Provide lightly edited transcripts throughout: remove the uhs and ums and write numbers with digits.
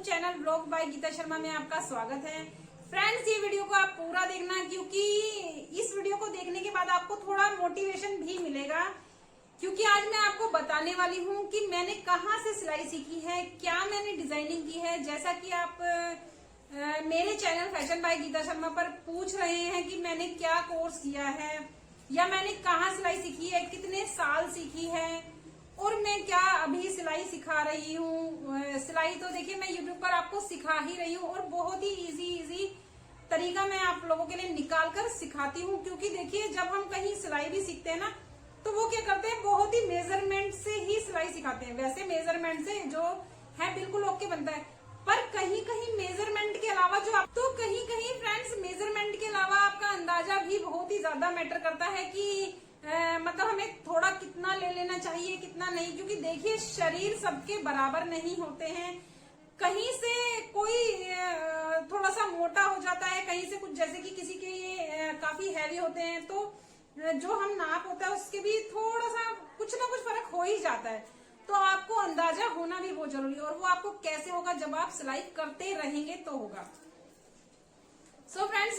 Channel blog by Geeta Sharma में आपका स्वागत है। फ्रेंड्स, ये वीडियो को आप पूरा देखना क्योंकि इस वीडियो को देखने के बाद आपको थोड़ा मोटिवेशन भी मिलेगा। क्योंकि आज मैं आपको बताने वाली हूँ कि मैंने कहाँ से सिलाई सीखी है, क्या मैंने डिजाइनिंग की है। जैसा कि आप मेरे channel fashion by Geeta Sharma पर पूछ रहे हैं कि मैंने क्या कोर्स किया है या मैंने कहाँ सिलाई सीखी है, कितने साल सीखी है और मैं क्या अभी सिलाई सिखा रही हूँ। सिलाई तो देखिए मैं यूट्यूब पर आपको सिखा ही रही हूँ और बहुत ही इजी तरीका मैं आप लोगों के लिए निकाल कर सिखाती हूँ। क्योंकि देखिए जब हम कहीं सिलाई भी सीखते हैं ना तो वो क्या करते हैं, बहुत ही मेजरमेंट से ही सिलाई सिखाते हैं। वैसे मेजरमेंट से जो है बिल्कुल ओके बनता है, पर कहीं कहीं मेजरमेंट के अलावा कहीं कहीं फ्रेंड्स मेजरमेंट के अलावा आपका अंदाजा भी बहुत ही ज्यादा मैटर करता है कि मतलब हमें थोड़ा कितना ले लेना चाहिए कितना नहीं। क्योंकि देखिए शरीर सबके बराबर नहीं होते हैं, कहीं से कोई थोड़ा सा मोटा हो जाता है, कहीं से कुछ जैसे कि किसी के ये काफी हैवी होते हैं तो जो हम नाप होता है उसके भी थोड़ा सा कुछ ना कुछ फर्क हो ही जाता है। तो आपको अंदाजा होना भी बहुत जरूरी है और वो आपको कैसे होगा, जब आप सिलाई करते रहेंगे तो होगा। सो फ्रेंड्स,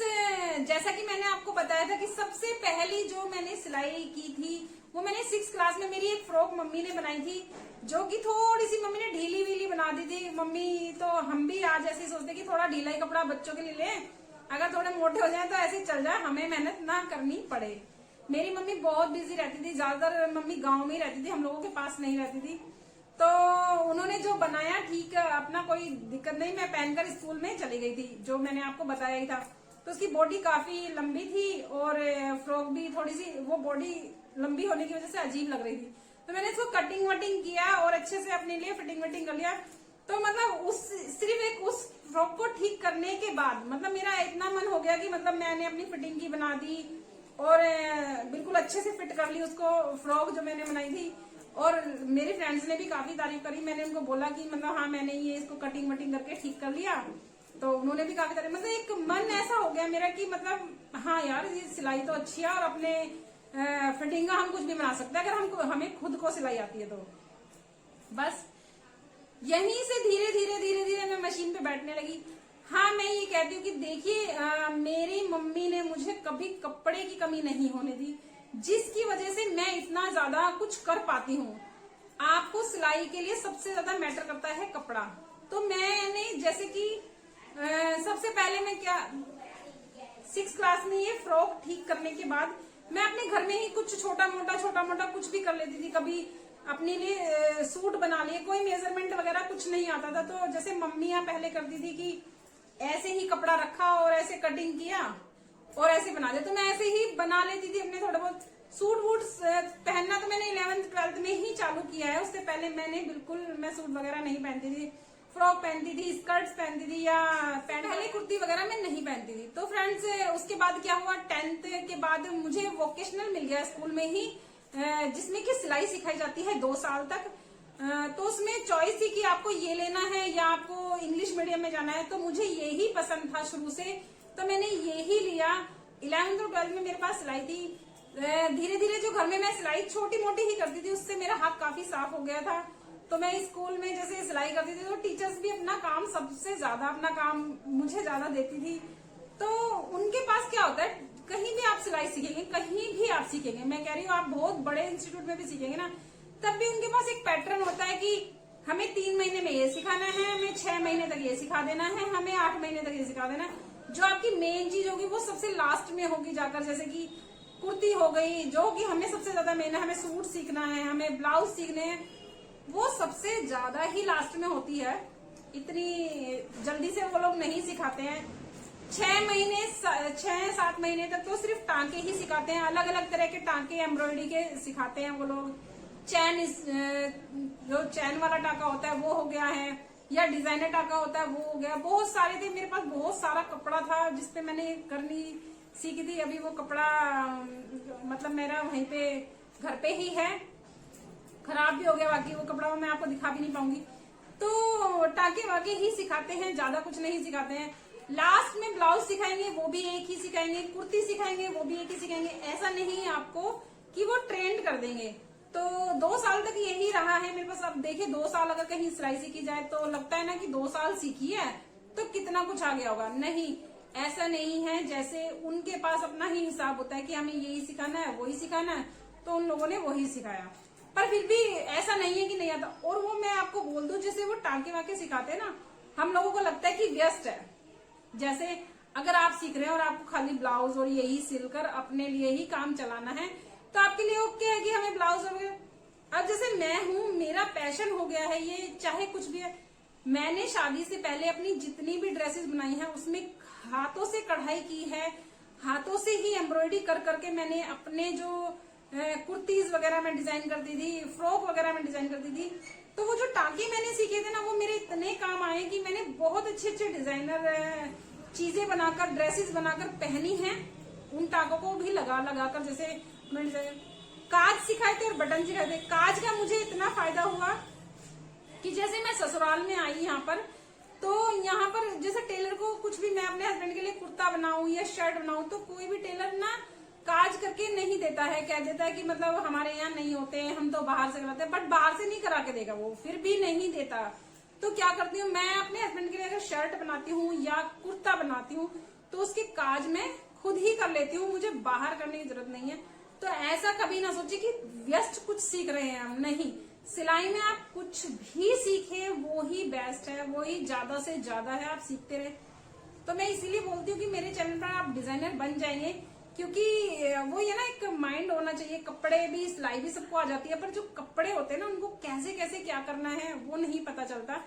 जैसा कि मैंने आपको बताया था कि सबसे पहली जो मैंने सिलाई की थी वो मैंने 6th क्लास में मेरी एक फ्रॉक मम्मी ने बनाई थी, जो कि थोड़ी सी मम्मी ने ढीली वीली बना दी थी। मम्मी तो हम भी आज ऐसे सोचते कि थोड़ा ढीला ही कपड़ा बच्चों के लिए लें, अगर थोड़े मोटे हो जाए तो ऐसे चल जाए, हमें मेहनत ना करनी पड़े। मेरी मम्मी बहुत बिजी रहती थी, ज्यादातर मम्मी गाँव में ही रहती थी, हम लोगों के पास नहीं रहती थी। तो उन्होंने जो बनाया ठीक अपना कोई दिक्कत नहीं, मैं पहनकर स्कूल में चली गई थी, जो मैंने आपको बताया ही था। तो उसकी बॉडी काफी लंबी थी और फ्रॉक भी थोड़ी सी वो बॉडी लंबी होने की वजह से अजीब लग रही थी। तो मैंने इसको कटिंग वटिंग किया और अच्छे से अपने लिए फिटिंग वटिंग कर लिया। तो मतलब उस फ्रॉक को ठीक करने के बाद मतलब मेरा इतना मन हो गया कि मतलब मैंने अपनी फिटिंग की बना दी और बिल्कुल अच्छे से फिट कर ली उसको, फ्रॉक जो मैंने बनाई थी। और मेरे फ्रेंड्स ने भी काफी तारीफ करी। मैंने उनको बोला कि मतलब हाँ मैंने ये इसको कटिंग वटिंग करके ठीक कर लिया, तो उन्होंने भी काफी तारीफ। मतलब एक मन ऐसा हो गया मेरा कि मतलब हाँ यार ये सिलाई तो अच्छी है और अपने फिटिंग का हम कुछ भी बना सकते हैं अगर हमें खुद को सिलाई आती है तो। बस यहीं से धीरे धीरे मैं मशीन पे बैठने लगी। हाँ मैं ये कहती हूँ कि देखिए मेरी मम्मी ने मुझे कभी कपड़े की कमी नहीं होने दी, जिसकी वजह से मैं इतना ज्यादा कुछ कर पाती हूँ। आपको सिलाई के लिए सबसे ज्यादा मैटर करता है कपड़ा। तो मैंने जैसे कि सबसे पहले मैं क्या 6th क्लास में ये फ्रॉक ठीक करने के बाद मैं अपने घर में ही कुछ छोटा मोटा कुछ भी कर लेती थी। कभी अपने लिए सूट बना लिए, कोई मेजरमेंट वगैरह कुछ नहीं आता था। तो जैसे मम्मियां पहले करती थी कि ऐसे ही कपड़ा रखा और ऐसे कटिंग किया और ऐसे बना दे, तो मैं ऐसे ही बना लेती थी अपने थोड़ा बहुत। सूट वूट पहनना तो मैंने 11th 12th में ही चालू किया है, उससे पहले मैं सूट वगैरह नहीं पहनती थी। फ्रॉक पहनती थी, स्कर्ट्स पहनती थी या पहले कुर्ती वगैरह मैं नहीं पहनती थी। तो फ्रेंड्स उसके बाद क्या हुआ, 10th के बाद मुझे वोकेशनल मिल गया स्कूल में ही, जिसमें कि सिलाई सिखाई जाती है 2 साल तक। तो उसमें चॉइस थी कि आपको ये लेना है या आपको इंग्लिश मीडियम में जाना है। तो मुझे यही पसंद था शुरू से, तो मैंने यही लिया। 11th और 12th में मेरे पास सिलाई थी। धीरे धीरे जो घर में मैं सिलाई छोटी मोटी ही करती थी, उससे मेरा हाथ काफी साफ हो गया था। तो मैं स्कूल में जैसे सिलाई करती थी तो टीचर्स भी अपना काम सबसे ज्यादा अपना काम मुझे ज्यादा देती थी। तो उनके पास क्या होता है, कहीं भी आप सिलाई सीखेंगे, कहीं भी आप सीखेंगे, मैं कह रही हूँ आप बहुत बड़े इंस्टीट्यूट में भी सीखेंगे ना, तब भी उनके पास एक पैटर्न होता है कि हमें 3 महीने में ये सिखाना है, हमें 6 महीने तक ये सिखा देना है, हमें 8 महीने तक ये सिखा देना है। जो आपकी मेन चीज होगी वो सबसे लास्ट में होगी जाकर, जैसे कि कुर्ती हो गई जो कि हमें सबसे ज्यादा मेन है, हमें सूट सीखना है, हमें ब्लाउज सीखने हैं, वो सबसे ज्यादा ही लास्ट में होती है। इतनी जल्दी से वो लोग नहीं सिखाते हैं। 6-7 महीने तक तो सिर्फ टांके ही सिखाते हैं, अलग अलग तरह के टांके एम्ब्रॉयडरी के सिखाते हैं वो लोग। जो चैन वाला टाका होता है वो हो गया है, या डिजाइनर टाका होता है वो हो गया। बहुत सारे थे, मेरे पास बहुत सारा कपड़ा था जिसपे मैंने करनी सीखी थी। अभी वो कपड़ा मतलब मेरा वहीं पे घर पे ही है, खराब भी हो गया, बाकी वो कपड़ा मैं आपको दिखा भी नहीं पाऊंगी। तो टाके वाके ही सिखाते हैं, ज्यादा कुछ नहीं सिखाते हैं। लास्ट में ब्लाउज सिखाएंगे, वो भी एक ही सिखाएंगे, कुर्ती सिखाएंगे, वो भी एक ही सिखाएंगे। ऐसा नहीं आपको कि वो ट्रेंड कर देंगे। तो 2 साल तक यही रहा है मेरे पास। अब देखिए 2 साल अगर कहीं सिलाई सीखी जाए तो लगता है ना कि 2 साल सीखी है तो कितना कुछ आ गया होगा। नहीं, ऐसा नहीं है। जैसे उनके पास अपना ही हिसाब होता है कि हमें यही सिखाना है, वही सिखाना है, तो उन लोगों ने वही सिखाया। पर फिर भी ऐसा नहीं है कि नहीं आता। और वो मैं आपको बोल दूं, जैसे वो टांके वाके सिखाते हैं ना, हम लोगों को लगता है कि व्यस्त है। जैसे अगर आप सीख रहे हैं और आपको खाली ब्लाउज और यही सिलकर अपने लिए ही काम चलाना है तो आपके लिए ओके है कि हमें ब्लाउज वगैरह। अब जैसे मैं हूं, मेरा पैशन हो गया है ये, चाहे कुछ भी है। मैंने शादी से पहले अपनी जितनी भी ड्रेसेस बनाई हैं उसमें हाथों से कढ़ाई की है, हाथों से ही एम्ब्रॉयडरी कर करके मैंने अपने जो कुर्तीज वगैरह में डिजाइन करती थी, फ्रॉक वगैरह में डिजाइन करती थी। तो वो जो टांके मैंने सीखे थे ना, वो मेरे इतने काम आए कि मैंने बहुत अच्छे अच्छे डिजाइनर चीजें बनाकर, ड्रेसेस बनाकर पहनी हैं। उन टाकों को भी लगा लगा कर, जैसे मैंने काज सिखाए थे और बटन सिखाए थे। काज का मुझे इतना फायदा हुआ कि जैसे मैं ससुराल में आई यहाँ पर, तो यहाँ पर जैसे टेलर को कुछ भी, मैं अपने हस्बैंड के लिए कुर्ता बनाऊं या शर्ट बनाऊं, तो कोई भी टेलर ना काज करके नहीं देता है। कह देता है कि मतलब हमारे यहाँ नहीं होते, हम तो बाहर से कराते हैं। बट बाहर से नहीं करा के देगा वो, फिर भी नहीं देता। तो क्या करती हूँ मैं, अपने हस्बैंड के लिए अगर शर्ट बनाती हूँ या कुर्ता बनाती हूँ तो उसके काज मैं खुद ही कर लेती हूँ, मुझे बाहर करने की जरूरत नहीं है। तो ऐसा कभी ना सोचे कि व्यस्त कुछ सीख रहे हैं हम, नहीं। सिलाई में आप कुछ भी सीखे वो ही बेस्ट है, वो ही ज्यादा से ज्यादा है, आप सीखते रहे। तो मैं इसीलिए बोलती हूँ कि मेरे चैनल पर आप डिजाइनर बन जाएंगे, क्योंकि वो ये ना एक माइंड होना चाहिए। कपड़े भी, सिलाई भी सबको आ जाती है, पर जो कपड़े होते हैं ना उनको कैसे कैसे क्या करना है वो नहीं पता चलता।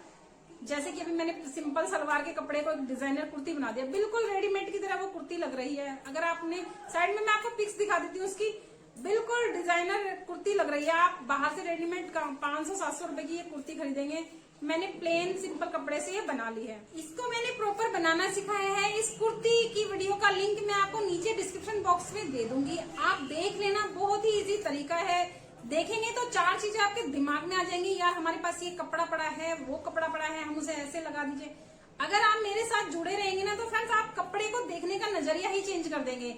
जैसे कि अभी मैंने सिंपल सलवार के कपड़े को डिजाइनर कुर्ती बना दिया, बिल्कुल रेडीमेड की तरह वो कुर्ती लग रही है। अगर आपने साइड में, मैं आपको पिक्स दिखा देती हूँ उसकी, बिल्कुल डिजाइनर कुर्ती लग रही है। आप बाहर से रेडीमेड 500-700 रुपए की ये कुर्ती खरीदेंगे, मैंने प्लेन सिंपल कपड़े से ये बना ली है। इसको मैंने प्रॉपर बनाना सिखाया है। इस कुर्ती की वीडियो का लिंक मैं आपको नीचे डिस्क्रिप्शन बॉक्स में दे दूंगी, आप देख लेना। बहुत ही इजी तरीका है, देखेंगे तो 4 चीजें आपके दिमाग में आ जाएंगी। यार हमारे पास ये कपड़ा पड़ा है, वो कपड़ा पड़ा है, हम उसे ऐसे लगा दीजिए। अगर आप मेरे साथ जुड़े रहेंगे ना तो फ्रेंड्स, आप कपड़े को देखने का नजरिया ही चेंज कर देंगे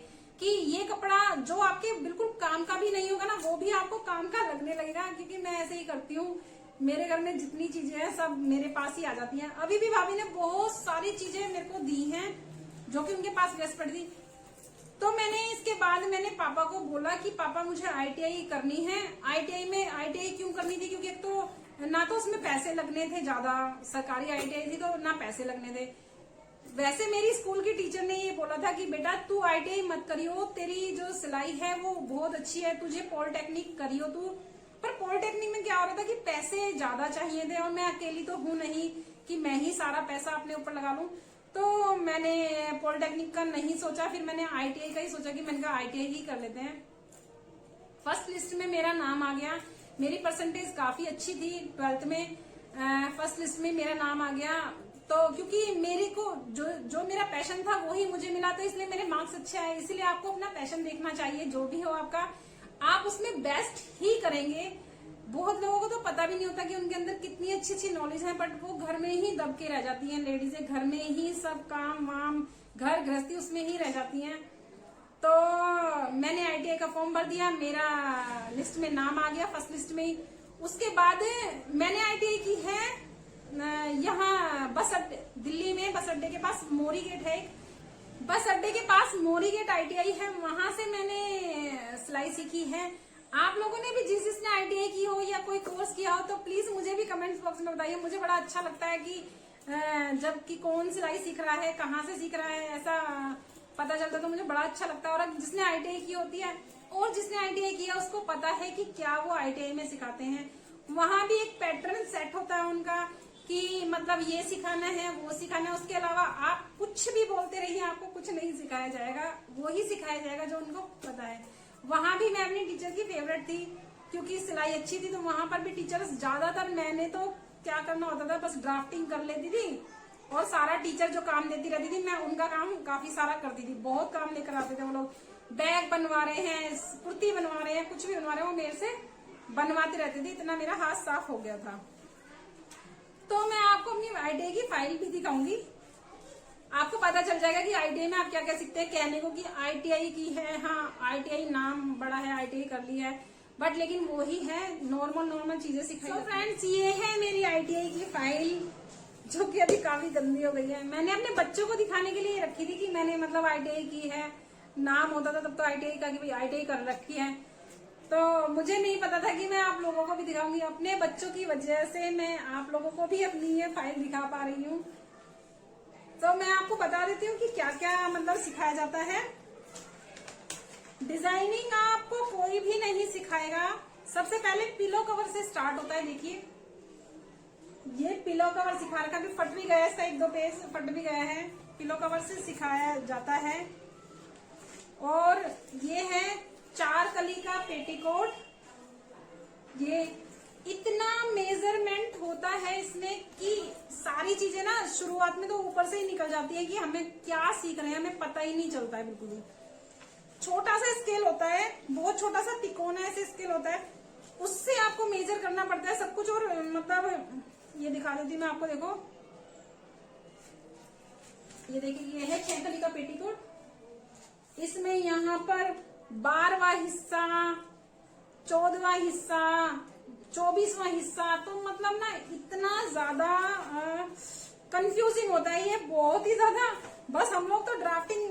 कि ये कपड़ा जो आपके बिल्कुल काम का भी नहीं होगा ना, वो भी आपको काम का लगने लगेगा। क्योंकि मैं ऐसे ही करती हूँ, मेरे घर में जितनी चीजें हैं सब मेरे पास ही आ जाती हैं। अभी भी भाभी ने बहुत सारी चीजें मेरे को दी हैं जो कि उनके पास व्यस्त पड़ी थी। तो मैंने इसके बाद मैंने पापा को बोला कि पापा मुझे ITI करनी है। ITI क्यों करनी थी, क्योंकि एक तो ना तो उसमें पैसे लगने थे ज्यादा, सरकारी ITI थी तो ना पैसे लगने थे। वैसे मेरी स्कूल की टीचर ने ये बोला था कि बेटा तू ITI मत करियो, तेरी जो सिलाई है वो बहुत अच्छी है, तुझे पॉलिटेक्निक करियो तू। पर पॉलिटेक्निक में क्या हो रहा था कि पैसे ज्यादा चाहिए थे और मैं अकेली तो हूं नहीं कि मैं ही सारा पैसा अपने ऊपर लगा लूं। तो मैंने पॉलिटेक्निक का नहीं सोचा, फिर मैंने ITI का ही सोचा कि मैंने कहा ITI ही कर लेते हैं। फर्स्ट लिस्ट में मेरा नाम आ गया, मेरी परसेंटेज काफी अच्छी थी 12th में, फर्स्ट लिस्ट में मेरा नाम आ गया। तो क्योंकि मेरे को जो मेरा पैशन था वही मुझे मिला, तो इसलिए मेरे मार्क्स अच्छे आए। इसलिए आपको अपना पैशन देखना चाहिए, जो भी हो आपका, आप उसमें बेस्ट ही करेंगे। बहुत लोगों को तो पता भी नहीं होता कि उनके अंदर कितनी अच्छी अच्छी नॉलेज है, बट वो घर में ही दब के रह जाती हैं। लेडीजें घर में ही सब काम वाम, घर गृहस्थी उसमें ही रह जाती हैं। तो मैंने ITI का फॉर्म भर दिया, मेरा लिस्ट में नाम आ गया फर्स्ट लिस्ट में ही। उसके बाद मैंने ITI की है यहाँ बस अड्डे, दिल्ली में बस अड्डे के पास मोरी गेट है, बस अड्डे के पास मोरी गेट ITI है, वहां से मैंने सिलाई सीखी है। आप लोगों ने भी जिसने ITI की हो या कोई कोर्स किया हो तो प्लीज मुझे भी कमेंट्स बॉक्स में बताइए। मुझे बड़ा अच्छा लगता है कि जब कि कौन सिलाई सीख रहा है, कहाँ से सीख रहा है, ऐसा पता चलता तो मुझे बड़ा अच्छा लगता है। और जिसने ITI की होती है और जिसने ITI किया उसको पता है कि क्या वो ITI में सिखाते हैं। वहां भी एक पैटर्न सेट होता है उनका कि मतलब ये सिखाना है, वो सिखाना है। उसके अलावा आप कुछ भी बोलते रहिए, आपको कुछ नहीं सिखाया जाएगा, वो ही सिखाया जाएगा जो उनको पता है। वहां भी मैं अपनी टीचर की फेवरेट थी क्योंकि सिलाई अच्छी थी, तो वहां पर भी टीचर्स ज्यादातर, मैंने तो क्या करना होता था बस ड्राफ्टिंग कर लेती थी और सारा टीचर जो काम देती रहती थी मैं उनका काम काफी सारा करती थी। बहुत काम लेकर आते थे वो लोग, बैग बनवा रहे हैं, कुर्ती बनवा रहे हैं, कुछ भी बनवा रहे हैं, वो मेरे से बनवाते रहते थे। इतना मेरा हाथ साफ हो गया था। तो मैं आपको अपनी ITI की फाइल भी दिखाऊंगी, आपको पता चल जाएगा कि ITI में आप क्या क्या सीखते हैं। कहने को कि ITI की है, हाँ ITI नाम बड़ा है, ITI कर ली है, बट लेकिन वो ही है, नॉर्मल चीजें सिखाई। तो फ्रेंड्स, ये है मेरी ITI की फाइल, जो कि अभी काफी गंदी हो गई है। मैंने अपने बच्चों को दिखाने के लिए रखी थी कि मैंने मतलब ITI की है, नाम होता था तब तो ITI का कि भाई ITI कर रखी है। तो मुझे नहीं पता था कि मैं आप लोगों को भी दिखाऊंगी। अपने बच्चों की वजह से मैं आप लोगों को भी अपनी ये फाइल दिखा पा रही हूँ। तो मैं आपको बता देती हूँ कि क्या क्या मतलब सिखाया जाता है। डिजाइनिंग आपको कोई भी नहीं सिखाएगा। सबसे पहले पिलो कवर से स्टार्ट होता है। देखिए, ये पिलो कवर सिखा रखा, अभी फट भी गया, इसका 1-2 पेज फट भी गया है। पिलो कवर से सिखाया जाता है। और ये है 4 कली का पेटीकोट। ये इतना मेजरमेंट होता है इसमें कि सारी चीजें ना शुरुआत में तो ऊपर से ही निकल जाती है कि हमें क्या सीख रहे हैं, हमें पता ही नहीं चलता है बिल्कुल भी। छोटा सा स्केल होता है, बहुत छोटा सा तिकोना ऐसे स्केल होता है, उससे आपको मेजर करना पड़ता है सब कुछ। और मतलब ये दिखा देती हूँ मैं आपको, देखो ये देखिए, ये है 6 कली का पेटीकोट। इसमें यहाँ पर 12वां हिस्सा, 14वां हिस्सा, 24वां हिस्सा, तो मतलब ना इतना ज्यादा कंफ्यूजिंग होता है ये, बहुत ही ज्यादा। बस हम लोग तो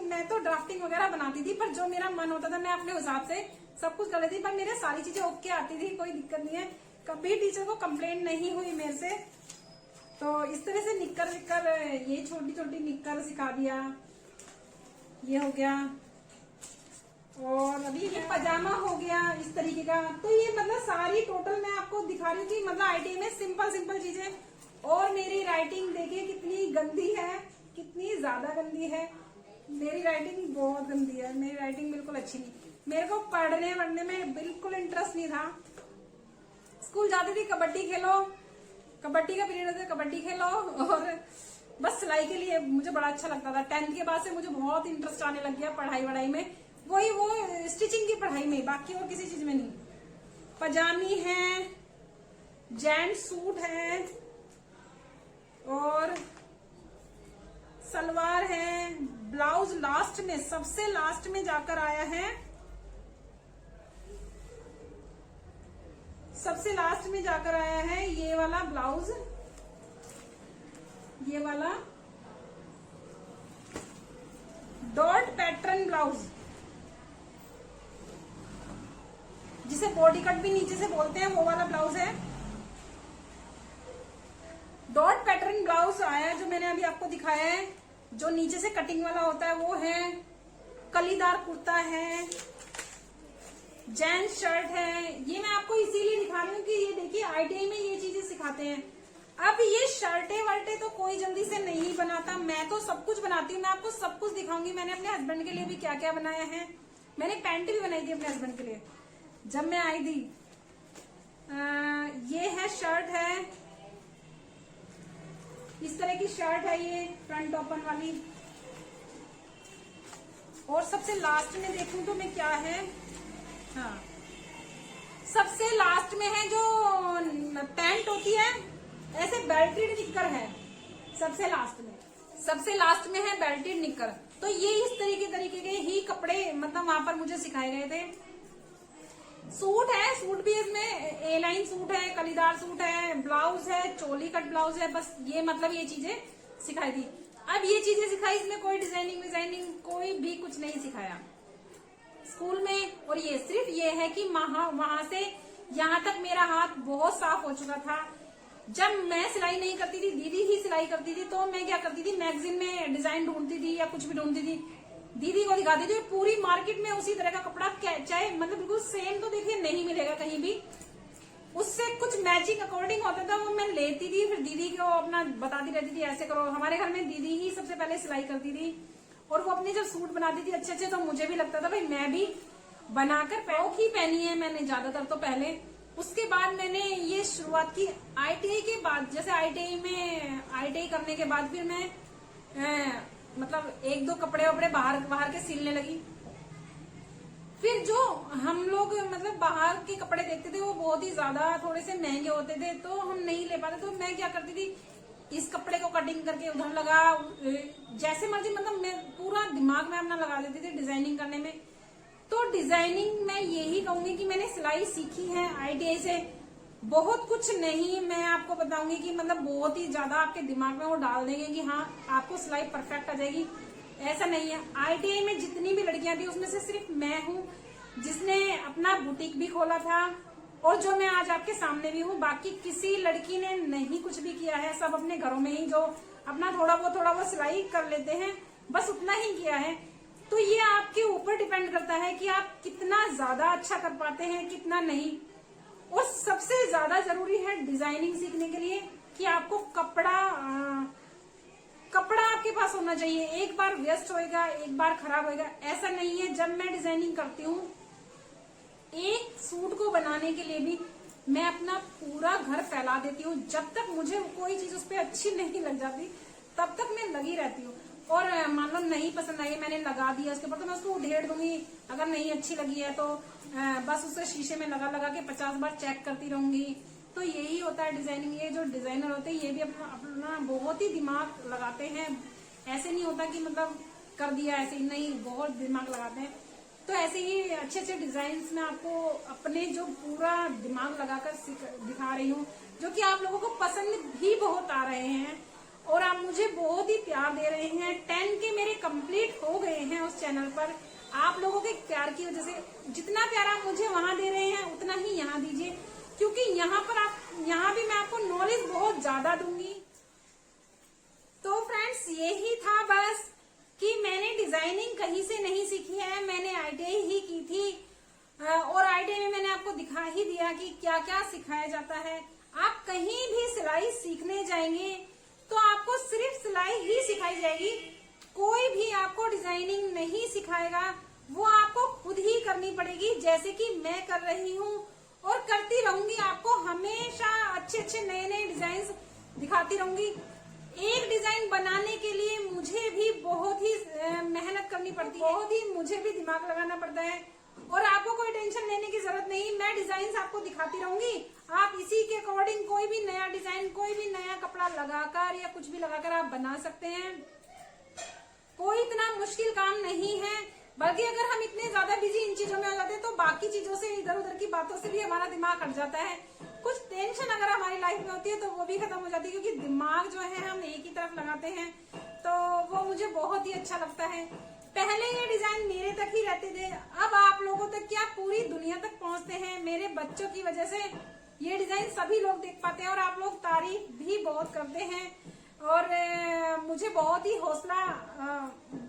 मैं तो ड्राफ्टिंग वगैरह बनाती थी, पर जो मेरा मन होता था मैं अपने हिसाब से सब कुछ कर लेती थी। पर मेरे सारी चीजें ओके आती थी, कोई दिक्कत नहीं है, कभी टीचर को कंप्लेंट नहीं हुई मेरे से। तो इस तरह से निक्कर ये छोटी छोटी निक्कर सिखा दिया, ये हो गया। और अभी ये पजामा हो गया इस तरीके का। तो ये मतलब सारी टोटल मैं आपको दिखा रही हूँ कि मतलब ITI में सिंपल चीजें। और मेरी राइटिंग देखिए कितनी गंदी है, कितनी ज्यादा गंदी है। मेरी राइटिंग बहुत गंदी है, मेरी राइटिंग बिल्कुल अच्छी नहीं। मेरे को पढ़ने वढ़ने में बिल्कुल इंटरेस्ट नहीं था। स्कूल जाती थी, कबड्डी खेलो, कबड्डी का पीरियड होता है, कबड्डी खेलो, और बस सिलाई के लिए मुझे बड़ा अच्छा लगता था। 10th के बाद से मुझे बहुत इंटरेस्ट आने लग गया पढ़ाई में, वही वो स्टिचिंग की पढ़ाई में, बाकी और किसी चीज में नहीं। पजामी है, जेंट्स सूट है, और सलवार है। ब्लाउज लास्ट में, सबसे लास्ट में जाकर आया है, सबसे लास्ट में जाकर आया है ये वाला ब्लाउज, ये वाला डॉट पैटर्न ब्लाउज, जिसे बॉडी कट भी नीचे से बोलते हैं, वो वाला ब्लाउज है। डॉट पैटर्न ब्लाउज आया जो मैंने अभी आपको दिखाया है, जो नीचे से कटिंग वाला होता है वो है। कलीदार कुर्ता है, जेंट्स शर्ट है। ये मैं आपको इसीलिए दिखा रही हूँ कि ये देखिए ITI में ये चीजें सिखाते हैं। अब ये शर्टे वर्टे तो कोई जल्दी से नहीं बनाता, मैं तो सब कुछ बनाती हूँ। मैं आपको सब कुछ दिखाऊंगी। मैंने अपने हस्बैंड के लिए भी क्या क्या बनाया है। मैंने पैंट भी बनाई थी अपने हस्बैंड के लिए जब मैं आई थी। ये है शर्ट है, इस तरह की शर्ट है, ये फ्रंट ओपन वाली। और सबसे लास्ट में देखूं तो मैं क्या है, हाँ सबसे लास्ट में है जो पैंट होती है, ऐसे बेल्टेड निक्कर है सबसे लास्ट में है बेल्टेड निक्कर। तो ये इस तरीके के ही कपड़े मतलब वहां पर मुझे सिखाए गए थे। सूट है, सूट भी इसमें A लाइन सूट है, कलीदार सूट है, ब्लाउज है, चोली कट ब्लाउज है। बस ये मतलब ये चीजें सिखाई थी। अब ये चीजें सिखाई, इसमें कोई डिजाइनिंग कोई भी कुछ नहीं सिखाया स्कूल में। और ये सिर्फ ये है कि वहां से यहाँ तक मेरा हाथ बहुत साफ हो चुका था। जब मैं सिलाई नहीं करती थी, दीदी ही सिलाई करती थी, तो मैं क्या करती थी, मैगजीन में डिजाइन ढूंढती थी या कुछ भी ढूंढती थी, दीदी को दिखाती थी। पूरी मार्केट में उसी तरह का कपड़ा चाहे मतलब बिल्कुल सेम तो देखिए नहीं मिलेगा कहीं भी, उससे कुछ मैचिंग अकॉर्डिंग होता था, वो मैं लेती थी। फिर दीदी को अपना बताती रहती थी ऐसे करो। हमारे घर में दीदी ही सबसे पहले सिलाई करती थी, और वो अपने जब सूट बनाती थी अच्छे तो मुझे भी लगता था भाई मैं भी बनाकर फ्रॉक ही पहनी है मैंने ज्यादातर तो पहले। उसके बाद मैंने ये शुरुआत की ITI के बाद। जैसे ITI करने के बाद फिर मैं मतलब 1-2 कपड़े वपड़े बाहर के सिलने लगी। फिर जो हम लोग मतलब बाहर के कपड़े देखते थे वो बहुत ही ज्यादा थोड़े से महंगे होते थे, तो हम नहीं ले पाते। तो मैं क्या करती थी, इस कपड़े को कटिंग करके उधर लगा, जैसे मर्जी मतलब मैं पूरा दिमाग में अपना लगा देती थी डिजाइनिंग करने में। तो डिजाइनिंग मैं यही कहूंगी कि मैंने सिलाई सीखी है ITI से, बहुत कुछ नहीं मैं आपको बताऊंगी कि मतलब बहुत ही ज्यादा आपके दिमाग में वो डाल देंगे कि हाँ आपको सिलाई परफेक्ट आ जाएगी, ऐसा नहीं है। ITI में जितनी भी लड़कियां थी उसमें से सिर्फ मैं हूँ जिसने अपना बुटीक भी खोला था और जो मैं आज आपके सामने भी हूँ। बाकी किसी लड़की ने नहीं कुछ भी किया है, सब अपने घरों में ही जो अपना थोड़ा बहुत सिलाई कर लेते हैं, बस उतना ही किया है। तो ये आपके ऊपर डिपेंड करता है कि आप कितना ज्यादा अच्छा कर पाते हैं, कितना नहीं। और सबसे ज्यादा जरूरी है डिजाइनिंग सीखने के लिए कि आपको कपड़ा आपके पास होना चाहिए। एक बार वेस्ट होएगा, एक बार खराब होएगा, ऐसा नहीं है। जब मैं डिजाइनिंग करती हूँ, एक सूट को बनाने के लिए भी मैं अपना पूरा घर फैला देती हूँ। जब तक मुझे कोई चीज उस पर अच्छी नहीं लग जाती तब तक मैं लगी रहती हूँ। और मान लो नहीं पसंद आई, मैंने लगा दिया उसके ऊपर, तो मैं उसको उधेड़ दूंगी। अगर नहीं अच्छी लगी है तो बस उसे शीशे में लगा लगा के 50 बार चेक करती रहूंगी। तो यही होता है डिजाइनिंग। ये जो डिजाइनर होते हैं ये भी अपना बहुत ही दिमाग लगाते हैं। ऐसे नहीं होता कि मतलब कर दिया ऐसे ही, नहीं, बहुत दिमाग लगाते हैं। तो ऐसे ही अच्छे अच्छे डिजाइन में आपको अपने जो पूरा दिमाग लगाकर दिखा रही हूँ, जो कि आप लोगों को पसंद भी बहुत आ रहे हैं और आप मुझे बहुत ही प्यार दे रहे हैं। 10 के मेरे कंप्लीट हो गए हैं उस चैनल पर। आप लोगों के प्यार की वजह से जितना प्यार आप मुझे वहां दे रहे हैं उतना ही यहाँ दीजिए, क्योंकि यहाँ भी मैं आपको नॉलेज बहुत ज्यादा दूंगी। तो फ्रेंड्स यही था बस कि मैंने डिजाइनिंग कहीं से नहीं सीखी है, मैंने ITI ही की थी और ITI में मैंने आपको दिखा ही दिया कि क्या क्या सिखाया जाता है। आप कहीं भी सिलाई सीखने जाएंगे तो आपको सिर्फ सिलाई ही सिखाई जाएगी, कोई भी आपको डिजाइनिंग नहीं सिखाएगा, वो आपको खुद ही करनी पड़ेगी, जैसे कि मैं कर रही हूँ और करती रहूंगी। आपको हमेशा अच्छे अच्छे नए नए डिजाइन दिखाती रहूंगी। एक डिजाइन बनाने के लिए मुझे भी बहुत ही मेहनत करनी पड़ती है, बहुत ही मुझे भी दिमाग लगाना पड़ता है। और आपको कोई टेंशन लेने की जरूरत नहीं, मैं डिजाइन आपको दिखाती रहूंगी। आप इसी के अकॉर्डिंग कोई भी नया डिजाइन, कोई भी नया कपड़ा लगाकर या कुछ भी लगाकर आप बना सकते हैं। कोई इतना मुश्किल काम नहीं है, बल्कि अगर हम इतने ज्यादा बिजी इन चीजों में हो जाते हैं तो बाकी चीजों से, इधर उधर की बातों से भी हमारा दिमाग हट जाता है। कुछ टेंशन अगर हमारी लाइफ में होती है तो वो भी खत्म हो जाती है, क्योंकि दिमाग जो है हम एक ही तरफ लगाते हैं, तो वो मुझे बहुत ही अच्छा लगता है। पहले ये डिजाइन मेरे तक ही रहते थे, अब आप लोगों तक क्या पूरी दुनिया तक पहुंचते हैं। मेरे बच्चों की वजह से ये डिजाइन सभी लोग देख पाते हैं और आप लोग तारीफ भी बहुत करते हैं। और मुझे बहुत ही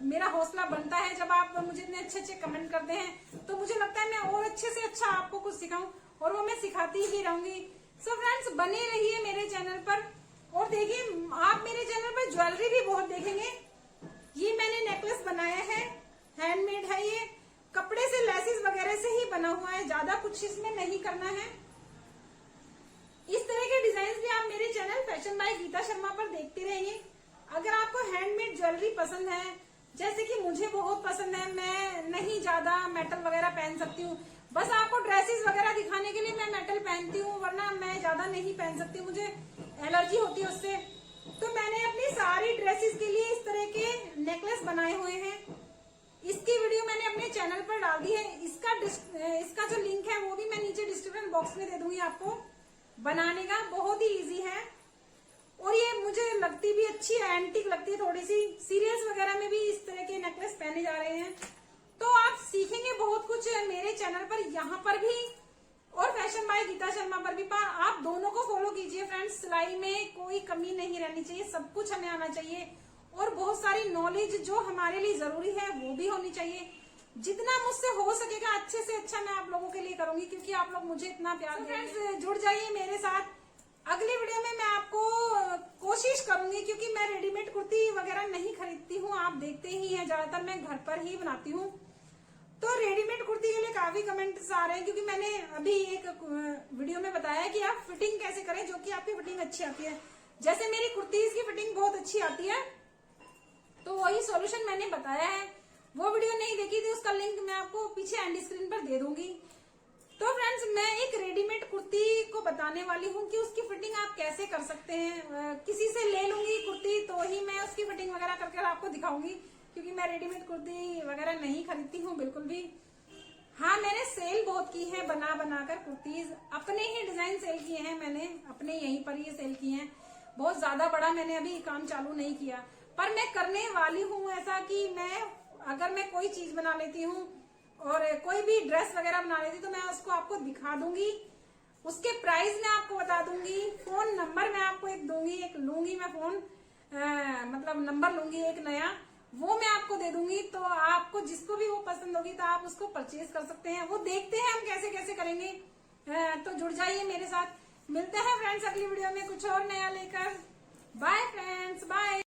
मेरा हौसला बनता है जब आप मुझे इतने अच्छे अच्छे कमेंट करते हैं, तो मुझे लगता है मैं और अच्छे से अच्छा आपको कुछ सिखाऊं, और वो मैं सिखाती ही रहूंगी। सो फ्रेंड्स, बने रहिए मेरे चैनल पर और देखिए, आप मेरे चैनल पर ज्वेलरी भी बहुत देखेंगे। ये मैंने नेकलेस बनाया है, हैंडमेड है, ये कपड़े से लेसेस वगैरह से ही बना हुआ है, ज्यादा कुछ इसमें नहीं करना है। इस तरह के डिजाइन भी आप मेरे channel fashion by Geeta Sharma पर देखते रहेंगे। अगर आपको हैंडमेड ज्वेलरी पसंद है, जैसे कि मुझे बहुत पसंद है, मैं नहीं ज्यादा मेटल वगैरह पहन सकती हूँ, बस आपको ड्रेसेस वगैरह दिखाने के लिए मैं मेटल पहनती हूँ, वरना मैं ज्यादा नहीं पहन सकती, मुझे एलर्जी होती है उससे। तो मैंने अपनी सारी ड्रेसेस के लिए इस तरह के नेकलेस बनाए हुए हैं। इसकी वीडियो मैंने अपने चैनल पर डाल दी है, इसका जो लिंक है वो भी मैं नीचे डिस्क्रिप्शन बॉक्स में दे दूंगी आपको। बनाने का बहुत ही इजी है और ये मुझे लगती भी अच्छी एंटीक लगती है थोड़ी सी। सीरियल्स वगैरह में भी इस तरह के नेकलेस पहने जा रहे हैं, तो आप सीखेंगे बहुत कुछ मेरे चैनल पर, यहाँ पर भी और फैशन बाय गीता शर्मा पर भी। पर आप दोनों को फॉलो कीजिए फ्रेंड्स, सिलाई में कोई कमी नहीं रहनी चाहिए, सब कुछ हमें आना चाहिए और बहुत सारी नॉलेज जो हमारे लिए जरूरी है वो भी होनी चाहिए। जितना मुझसे हो सकेगा अच्छे से अच्छा मैं आप लोगों के लिए करूंगी, क्योंकि आप लोग मुझे इतना प्यार देते हैं। फ्रेंड्स, जुड़ जाइए मेरे साथ। अगली वीडियो में मैं आपको कोशिश करूंगी, क्योंकि मैं रेडीमेड कुर्ती वगैरह नहीं खरीदती हूँ, आप देखते ही हैं, ज्यादातर मैं घर पर ही बनाती हूँ। तो रेडीमेड कुर्ती के लिए काफी कमेंट्स आ रहे हैं, क्योंकि मैंने अभी एक वीडियो में बताया कि आप फिटिंग कैसे करें जो कि आपकी फिटिंग अच्छी आती है। जैसे मेरी कुर्तीज की फिटिंग बहुत अच्छी आती है, तो वही सॉल्यूशन मैंने बताया है। वो वीडियो नहीं देखी थी, उसका लिंक मैं आपको पीछे एंड स्क्रीन पर दे दूंगी। तो फ्रेंड्स, मैं एक रेडीमेड कुर्ती को बताने वाली हूँ कि उसकी फिटिंग आप कैसे कर सकते हैं। किसी से ले लूंगी कुर्ती तो ही मैं उसकी फिटिंग वगैरह करके आपको दिखाऊंगी, क्योंकि मैं रेडीमेड कुर्ती वगैरह नहीं खरीदती हूँ बिल्कुल भी। हाँ, मैंने सेल बहुत की है, बना बनाकर कुर्तीज अपने ही डिजाइन सेल किए हैं मैंने, अपने यहीं पर ही सेल किए हैं। बहुत ज्यादा बड़ा मैंने अभी काम चालू नहीं किया, पर मैं करने वाली हूँ ऐसा कि अगर मैं कोई चीज बना लेती हूँ और कोई भी ड्रेस वगैरह बना लेती तो मैं उसको आपको दिखा दूंगी, उसके प्राइस मैं आपको बता दूंगी, फोन नंबर मैं आपको एक दूंगी, एक लूंगी मैं फोन मतलब नंबर लूंगी एक नया, वो मैं आपको दे दूंगी। तो आपको जिसको भी वो पसंद होगी तो आप उसको परचेज कर सकते हैं। वो देखते हैं हम कैसे कैसे करेंगे। तो जुड़ जाइए मेरे साथ। मिलते हैं फ्रेंड्स अगली वीडियो में कुछ और नया लेकर। Bye friends, bye.